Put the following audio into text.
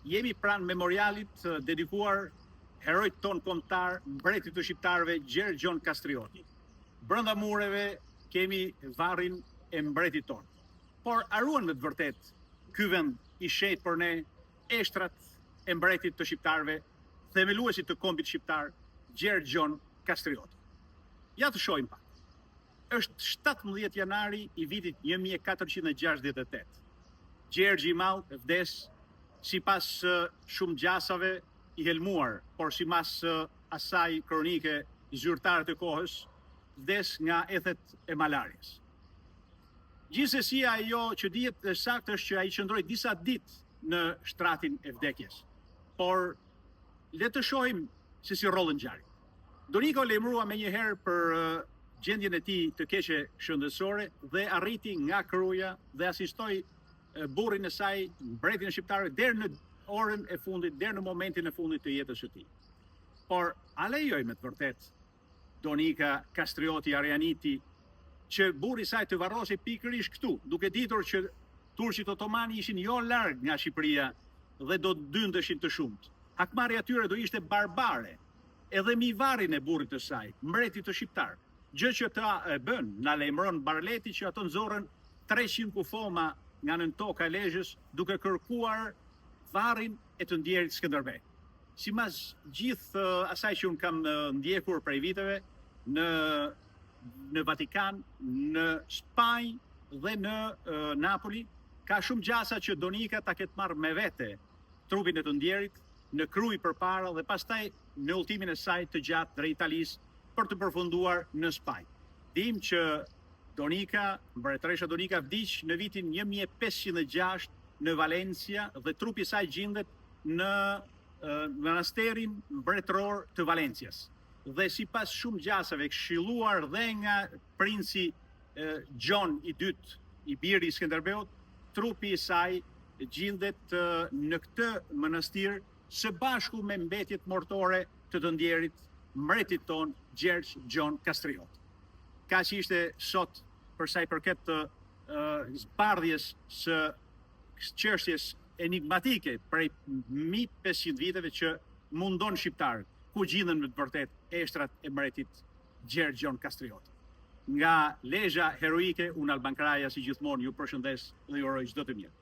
jemi pranë memorialit dedikuar herojt ton kombëtar, mbretit të shqiptarëve Gjergj Gjon Kastrioti. Brenda mureve kemi varrin e mbretit ton. Por a ruan me të vërtet ky vend i shet për ne eshtrat e mbretit të shqiptarëve, themeluesit të kombit shqiptar Gjergj Gjon Kastrioti? Ja të shohim pak. Është 17 janari i vitit 1468. Gjergj i Madh vdes sipas shumë gjasave i helmuar, por sipas asaj kronike zyrtare të kohës, vdes nga ethet e malarjes. Gjithsesi ajo që dihet saktë është që ai qëndroi disa ditë në shtratin e vdekjes. Por le të shohim se si rollën ngjarjet. Donika u lajmërua menjëherë për gjendjen e tij të keqe shëndetësore dhe arriti nga Kruja dhe asistoi burrin e saj, mbretin e shqiptarëve, deri në orën e fundit, deri në momentin e fundit të jetës së tij. Por a lejoi me të vërtet Donika Kastrioti Arianiti që burri i saj të varrosej pikërisht këtu, duke ditur që turqit otomani ishin jo larg nga Shqipëria dhe do të dyndeshin të shumt. Hakmarrja e tyre do ishte barbare, edhe mi varrin e burrit të saj, mbretit të shqiptar. Gjë që ta bën, na lajmëron Barleti që ato nxorrën 300 kufoma nga nën toka e Lezhës duke kërkuar varrin e të ndjerit Skënderbej. Sipas gjithë asaj që unë kam ndjekur prej viteve në Vatikan, në Spanjë dhe në Napoli, ka shumë gjasa që Donika ta ketë marrë me vete trupin e të ndjerit në Kruj përpara dhe pastaj në udhëtimin e saj të gjatë drejt Italisë për të përfunduar në Spanjë. Dim që mbretëresha Donika vdiq në vitin 1506 në Valencia dhe trupi i saj gjendet në monasterin mbretëror të Valencias. Dhe sipas shumë gjasave këshilluar dhe nga princi Gjon i dytë, i biri i Skënderbeut, trupi i saj gjendet në këtë manastir së bashku me mbetjet mortore të ndjerit mbretit ton Gjergj Gjon Kastrioti. Kaq ishte sot për sa i përket të zbardhjes së çështjes enigmatike prej 1500 viteve që mundon shqiptarët, ku gjenden me të vërtet eshtrat e mbretit Gjergj Gjon Kastrioti. Nga Lezhë heroike, unë Alban Kraja si gjithmonë ju përshëndes dhe ju uroj çdo të mirë.